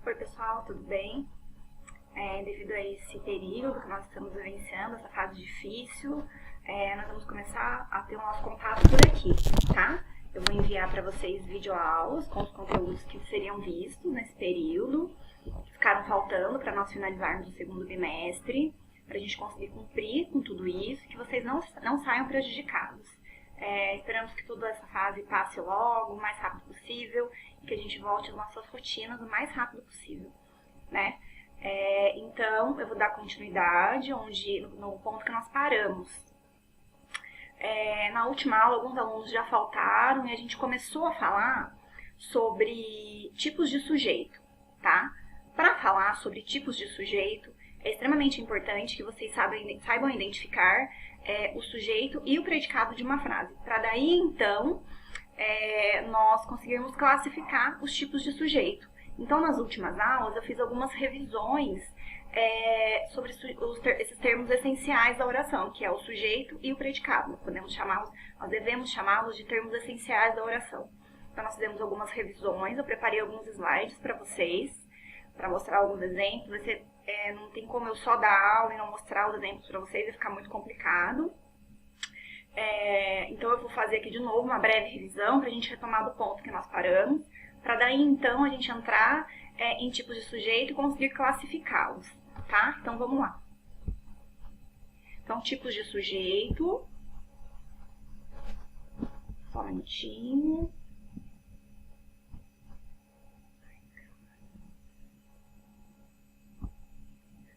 Oi pessoal, tudo bem? Devido a esse período que nós estamos vivenciando, essa fase difícil, nós vamos começar a ter o nosso contato por aqui, tá? Eu vou enviar para vocês videoaulas com os conteúdos que seriam vistos nesse período, que ficaram faltando para nós finalizarmos o segundo bimestre, para a gente conseguir cumprir com tudo isso, que vocês não saiam prejudicados. Esperamos que toda essa fase passe logo, o mais rápido possível, e que a gente volte às nossas rotinas o mais rápido possível, né? Então, eu vou dar continuidade no ponto que nós paramos. Na última aula, alguns alunos já faltaram e a gente começou a falar sobre tipos de sujeito, tá? Para falar sobre tipos de sujeito, é extremamente importante que vocês saibam identificar o sujeito e o predicado de uma frase. Para daí, então, nós conseguirmos classificar os tipos de sujeito. Então, nas últimas aulas, eu fiz algumas revisões sobre esses termos essenciais da oração, que é o sujeito e o predicado. Nós devemos chamá-los de termos essenciais da oração. Então, nós fizemos algumas revisões, eu preparei alguns slides para vocês, para mostrar alguns exemplos. Não tem como eu só dar aula e não mostrar os exemplos para vocês, vai ficar muito complicado. Então, eu vou fazer aqui de novo uma breve revisão para a gente retomar do ponto que nós paramos, para daí, então, a gente entrar em tipos de sujeito e conseguir classificá-los, tá? Então, vamos lá. Então, tipos de sujeito. Só um minutinho.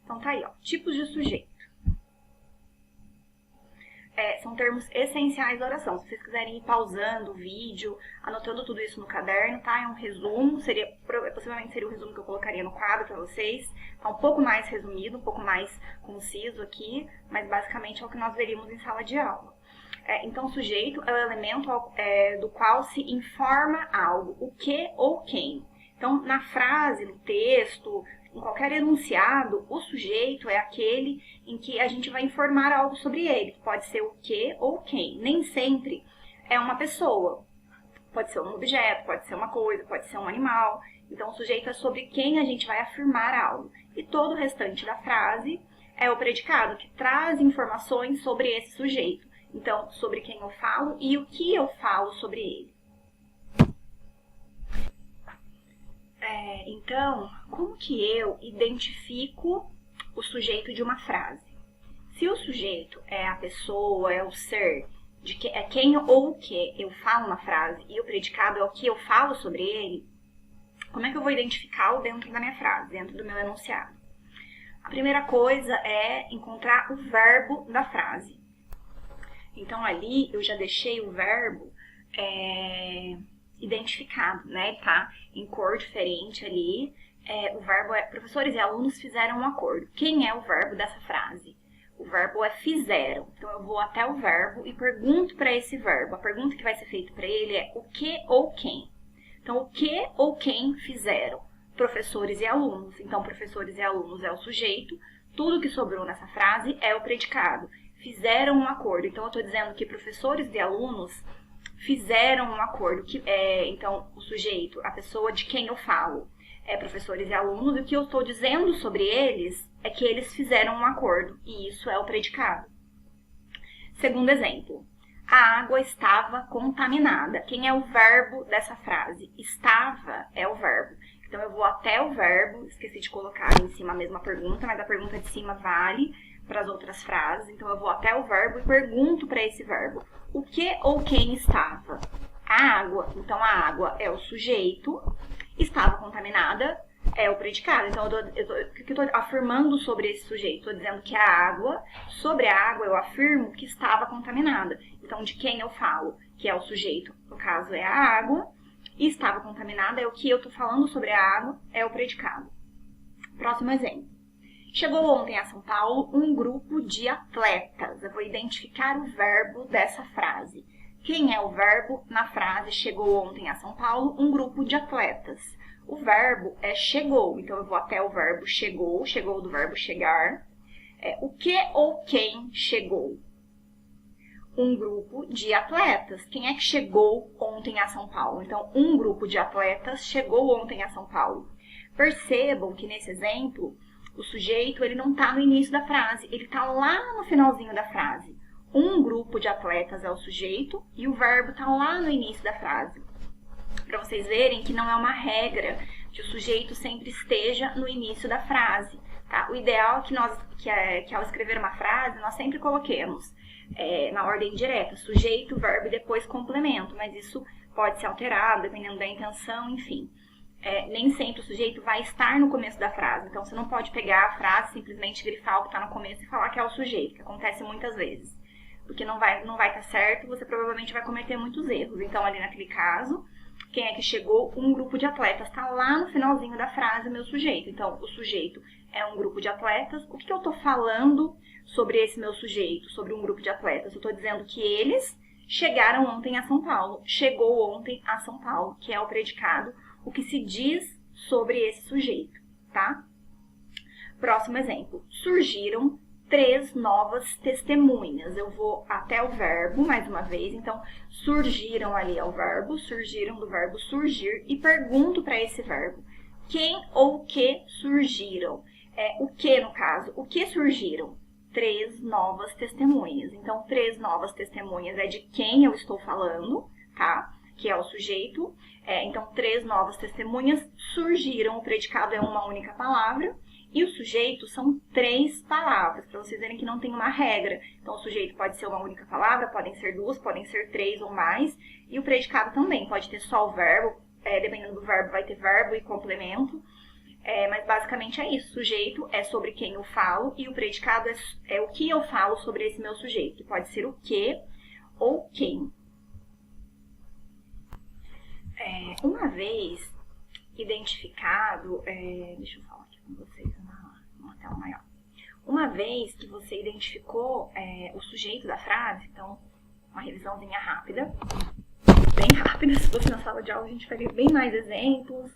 Então, tá aí, ó. Tipos de sujeito. São termos essenciais da oração. Se vocês quiserem ir pausando o vídeo, anotando tudo isso no caderno, tá? É um resumo, possivelmente seria o resumo que eu colocaria no quadro para vocês. Tá um pouco mais resumido, um pouco mais conciso aqui, mas basicamente é o que nós veríamos em sala de aula. Então, o sujeito é o elemento do qual se informa algo, o que ou quem. Então, na frase, no texto, em qualquer enunciado, o sujeito é aquele em que a gente vai informar algo sobre ele. Pode ser o que ou quem. Nem sempre é uma pessoa. Pode ser um objeto, pode ser uma coisa, pode ser um animal. Então, o sujeito é sobre quem a gente vai afirmar algo. E todo o restante da frase é o predicado, que traz informações sobre esse sujeito. Então, sobre quem eu falo e o que eu falo sobre ele. Então, como que eu identifico o sujeito de uma frase? Se o sujeito é a pessoa, é o ser, é quem ou o que eu falo na frase, e o predicado é o que eu falo sobre ele, como é que eu vou identificá-lo dentro da minha frase, dentro do meu enunciado? A primeira coisa é encontrar o verbo da frase. Então, ali eu já deixei o verbo identificado, né? Tá em cor diferente ali. O verbo professores e alunos fizeram um acordo. Quem é o verbo dessa frase? O verbo é fizeram. Então, eu vou até o verbo e pergunto para esse verbo. A pergunta que vai ser feita para ele é o que ou quem? Então, o que ou quem fizeram? Professores e alunos. Então, professores e alunos é o sujeito. Tudo que sobrou nessa frase é o predicado. Fizeram um acordo. Então, eu estou dizendo que professores e alunos fizeram um acordo. Então, o sujeito, a pessoa de quem eu falo, é professores e alunos, e o que eu estou dizendo sobre eles é que eles fizeram um acordo, e isso é o predicado. Segundo exemplo, a água estava contaminada. Quem é o verbo dessa frase? Estava é o verbo. Então, eu vou até o verbo, esqueci de colocar em cima a mesma pergunta, mas a pergunta de cima vale para as outras frases. Então, eu vou até o verbo e pergunto para esse verbo. O que ou quem estava? A água. Então, a água é o sujeito. Estava contaminada é o predicado. Então, o que eu estou afirmando sobre esse sujeito? Estou dizendo que a água, sobre a água, eu afirmo que estava contaminada. Então, de quem eu falo? Que é o sujeito, no caso, é a água. E estava contaminada é o que eu estou falando sobre a água, é o predicado. Próximo exemplo. Chegou ontem a São Paulo um grupo de atletas. Eu vou identificar o verbo dessa frase. Quem é o verbo na frase chegou ontem a São Paulo um grupo de atletas? O verbo é chegou. Então, eu vou até o verbo chegou. Chegou do verbo chegar. O que ou quem chegou? Um grupo de atletas. Quem é que chegou ontem a São Paulo? Então, um grupo de atletas chegou ontem a São Paulo. Percebam que nesse exemplo, o sujeito ele não está no início da frase, ele está lá no finalzinho da frase. Um grupo de atletas é o sujeito e o verbo está lá no início da frase. Para vocês verem que não é uma regra que o sujeito sempre esteja no início da frase. Tá? O ideal é que ao escrever uma frase, nós sempre coloquemos na ordem direta, sujeito, verbo e depois complemento, mas isso pode ser alterado dependendo da intenção, enfim. Nem sempre o sujeito vai estar no começo da frase, então você não pode pegar a frase, simplesmente grifar o que está no começo e falar que é o sujeito, que acontece muitas vezes. Porque não vai estar certo, você provavelmente vai cometer muitos erros. Então, ali naquele caso, quem é que chegou? Um grupo de atletas. Está lá no finalzinho da frase o meu sujeito. Então, o sujeito é um grupo de atletas. O que eu estou falando sobre esse meu sujeito, sobre um grupo de atletas? Eu estou dizendo que eles chegaram ontem a São Paulo. Chegou ontem a São Paulo, que é o predicado, o que se diz sobre esse sujeito, tá? Próximo exemplo. Surgiram 3 novas testemunhas. Eu vou até o verbo, mais uma vez. Então, surgiram ali é o verbo, surgiram do verbo surgir. E pergunto para esse verbo, quem ou o que surgiram? O que, no caso? O que surgiram? 3 novas testemunhas. Então, 3 novas testemunhas é de quem eu estou falando, tá? Que é o sujeito. Então, 3 novas testemunhas surgiram. O predicado é uma única palavra. E o sujeito são 3 palavras, para vocês verem que não tem uma regra. Então, o sujeito pode ser uma única palavra, podem ser 2, podem ser 3 ou mais. E o predicado também, pode ter só o verbo, dependendo do verbo vai ter verbo e complemento. Mas basicamente é isso, sujeito é sobre quem eu falo e o predicado é o que eu falo sobre esse meu sujeito. Pode ser o que ou quem. Uma vez identificado, deixa eu falar aqui com vocês numa tela maior. Uma vez que você identificou o sujeito da frase, então uma revisãozinha rápida, bem rápida, se fosse na sala de aula a gente faria bem mais exemplos,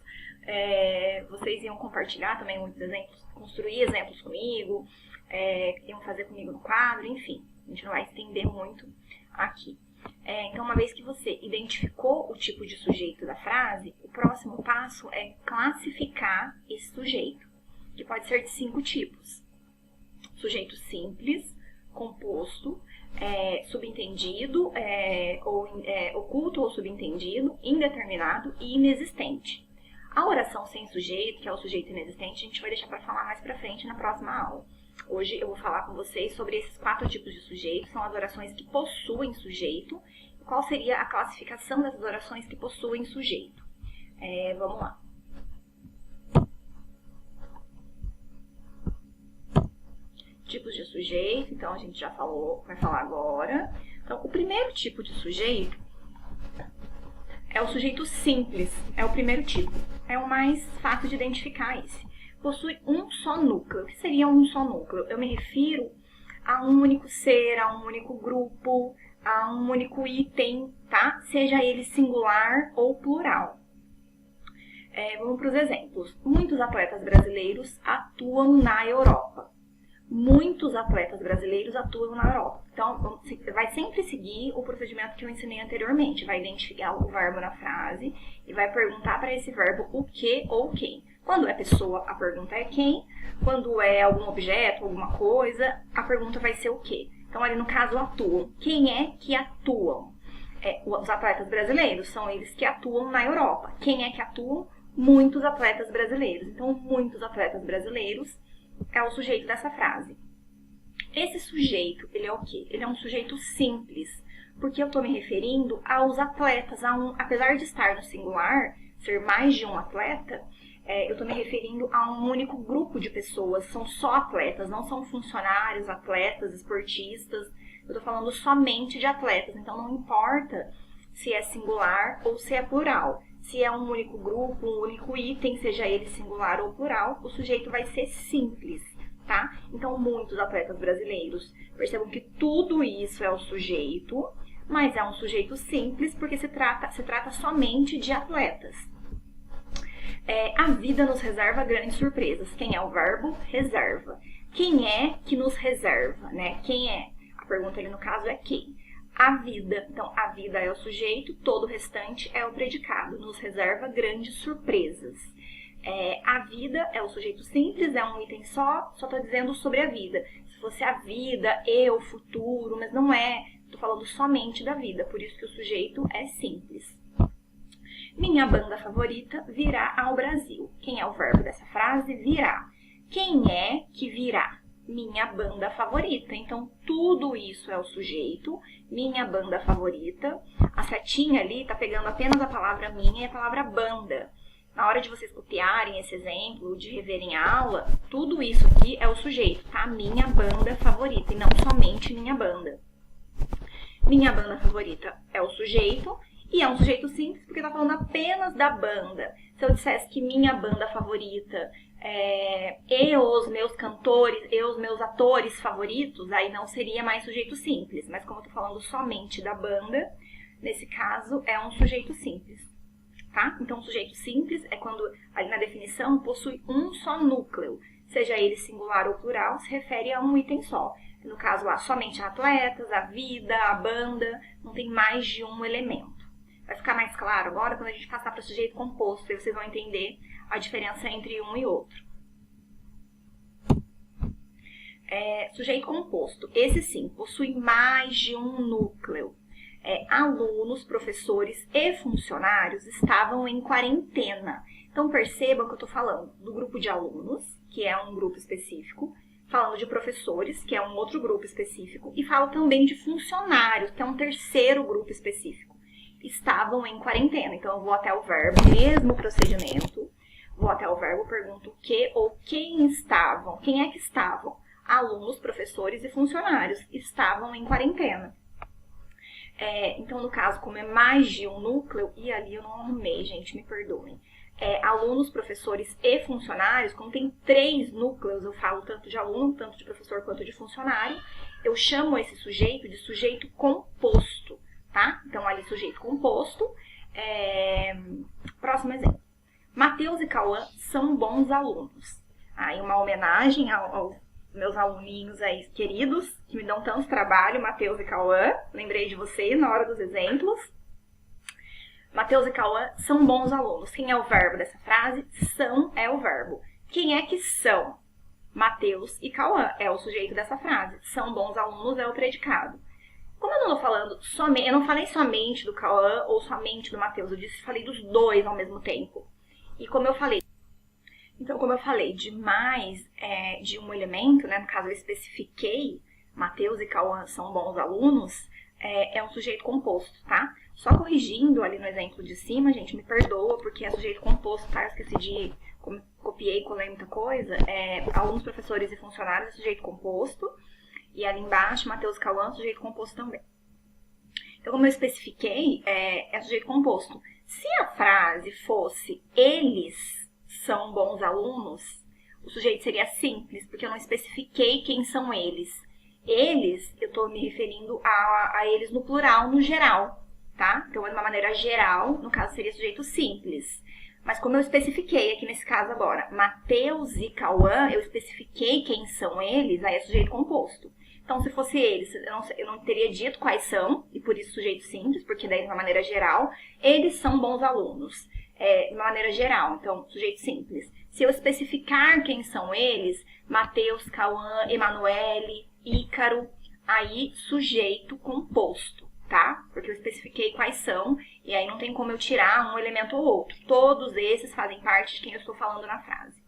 vocês iam compartilhar também muitos exemplos, construir exemplos comigo, iam fazer comigo no quadro, enfim, a gente não vai estender muito aqui. Então, uma vez que você identificou o tipo de sujeito da frase, o próximo passo é classificar esse sujeito, que pode ser de 5 tipos. Sujeito simples, composto, subentendido, oculto ou subentendido, indeterminado e inexistente. A oração sem sujeito, que é o sujeito inexistente, a gente vai deixar para falar mais para frente na próxima aula. Hoje eu vou falar com vocês sobre esses 4 tipos de sujeito, são as orações que possuem sujeito. Qual seria a classificação dessas orações que possuem sujeito? Vamos lá. Tipos de sujeito, então a gente já falou, vai falar agora. Então, o primeiro tipo de sujeito é o sujeito simples, é o primeiro tipo. É o mais fácil de identificar esse. Possui um só núcleo. O que seria um só núcleo? Eu me refiro a um único ser, a um único grupo, a um único item, tá? Seja ele singular ou plural. Vamos para os exemplos. Muitos atletas brasileiros atuam na Europa. Muitos atletas brasileiros atuam na Europa. Então, vai sempre seguir o procedimento que eu ensinei anteriormente. Vai identificar o verbo na frase e vai perguntar para esse verbo o que ou quem. Quando é pessoa, a pergunta é quem. Quando é algum objeto, alguma coisa, a pergunta vai ser o quê. Então, ali no caso, atuam. Quem é que atuam? Os atletas brasileiros são eles que atuam na Europa. Quem é que atuam? Muitos atletas brasileiros. Então, muitos atletas brasileiros é o sujeito dessa frase. Esse sujeito, ele é o quê? Ele é um sujeito simples, porque eu estou me referindo aos atletas. Apesar de estar no singular, ser mais de um atleta, eu estou me referindo a um único grupo de pessoas. São só atletas, não são funcionários, atletas, esportistas. Eu estou falando somente de atletas, então não importa se é singular ou se é plural. Se é um único grupo, um único item, seja ele singular ou plural, o sujeito vai ser simples, tá? Então, muitos atletas brasileiros. Percebam que tudo isso é o sujeito, mas é um sujeito simples porque se trata somente de atletas. A vida nos reserva grandes surpresas. Quem é o verbo? Reserva. Quem é que nos reserva, né? Quem é? A pergunta ali no caso é quem? A vida. Então, a vida é o sujeito, todo o restante é o predicado. Nos reserva grandes surpresas. A vida é o sujeito simples, é um item só tô dizendo sobre a vida. Se fosse a vida, eu, futuro, mas não é. Tô falando somente da vida, por isso que o sujeito é simples. Minha banda favorita virá ao Brasil. Quem é o verbo dessa frase? Virá. Quem é que virá? Minha banda favorita. Então, tudo isso é o sujeito, minha banda favorita. A setinha ali tá pegando apenas a palavra minha e a palavra banda. Na hora de vocês copiarem esse exemplo, de reverem a aula, tudo isso aqui é o sujeito, tá? Minha banda favorita e não somente minha banda. Minha banda favorita é o sujeito e é um sujeito simples porque tá falando apenas da banda. Se eu dissesse que minha banda favorita e os meus cantores, e os meus atores favoritos, aí não seria mais sujeito simples. Mas como eu tô falando somente da banda, nesse caso é um sujeito simples, tá? Então, sujeito simples é quando, ali na definição, possui um só núcleo. Seja ele singular ou plural, se refere a um item só. No caso lá, somente atletas, a vida, a banda, não tem mais de um elemento. Vai ficar mais claro agora quando a gente passar para sujeito composto, e vocês vão entender a diferença entre um e outro. Sujeito composto, esse sim, possui mais de um núcleo. Alunos, professores e funcionários estavam em quarentena. Então percebam que eu estou falando do grupo de alunos, que é um grupo específico, falando de professores, que é um outro grupo específico, e falo também de funcionários, que é um terceiro grupo específico. Estavam em quarentena. Então, eu vou até o verbo, mesmo procedimento, vou até o verbo, pergunto o que ou quem estavam. Quem é que estavam? Alunos, professores e funcionários estavam em quarentena. Então, no caso, como é mais de um núcleo, e ali eu não arrumei, gente, me perdoem. Alunos, professores e funcionários, como tem 3 núcleos, eu falo tanto de aluno, tanto de professor quanto de funcionário, eu chamo esse sujeito de sujeito composto, tá? Então, ali, sujeito composto. Próximo exemplo. Mateus e Cauã são bons alunos. Aí, uma homenagem aos meus aluninhos aí queridos, que me dão tanto trabalho, Mateus e Cauã. Lembrei de vocês na hora dos exemplos. Mateus e Cauã são bons alunos. Quem é o verbo dessa frase? São é o verbo. Quem é que são? Mateus e Cauã é o sujeito dessa frase. São bons alunos é o predicado. Como eu não estou falando somente, eu não falei somente do Cauã ou somente do Mateus, falei dos dois ao mesmo tempo. E como eu falei, de mais de um elemento, né, no caso eu especifiquei, Mateus e Cauã são bons alunos, é um sujeito composto, tá? Só corrigindo ali no exemplo de cima, gente, me perdoa, porque é sujeito composto, tá? Eu esqueci de, copiei e colei muita coisa. Alunos, professores e funcionários é sujeito composto. E ali embaixo, Mateus e Cauã, sujeito composto também. Então, como eu especifiquei, é sujeito composto. Se a frase fosse eles são bons alunos, o sujeito seria simples, porque eu não especifiquei quem são eles. Eles, eu estou me referindo a eles no plural, no geral, tá? Então, de uma maneira geral, no caso, seria sujeito simples. Mas como eu especifiquei aqui nesse caso agora, Mateus e Cauã, eu especifiquei quem são eles, aí é sujeito composto. Então, se fosse eles, eu não teria dito quais são, e por isso sujeito simples, porque daí, de uma maneira geral, eles são bons alunos. De uma maneira geral, então, sujeito simples. Se eu especificar quem são eles, Mateus, Cauã, Emanuele, Ícaro, aí sujeito composto, tá? Porque eu especifiquei quais são, e aí não tem como eu tirar um elemento ou outro. Todos esses fazem parte de quem eu estou falando na frase.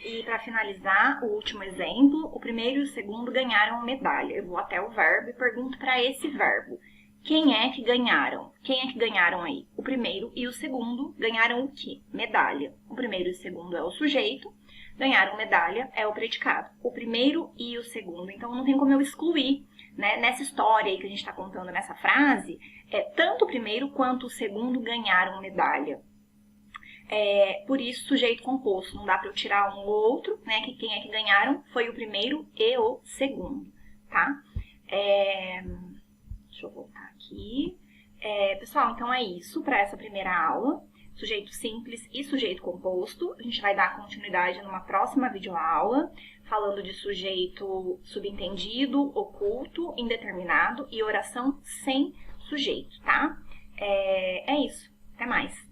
E para finalizar, o último exemplo, o primeiro e o segundo ganharam medalha. Eu vou até o verbo e pergunto para esse verbo. Quem é que ganharam? Quem é que ganharam aí? O primeiro e o segundo ganharam o quê? Medalha. O primeiro e o segundo é o sujeito, ganharam medalha é o predicado. O primeiro e o segundo, então não tem como eu excluir, né? Nessa história aí que a gente está contando nessa frase, tanto o primeiro quanto o segundo ganharam medalha. Por isso, sujeito composto, não dá para eu tirar um ou outro, né? Que quem é que ganharam foi o primeiro e o segundo, tá? Deixa eu voltar aqui. Pessoal, então é isso para essa primeira aula. Sujeito simples e sujeito composto. A gente vai dar continuidade numa próxima videoaula, falando de sujeito subentendido, oculto, indeterminado e oração sem sujeito, tá? É isso. Até mais.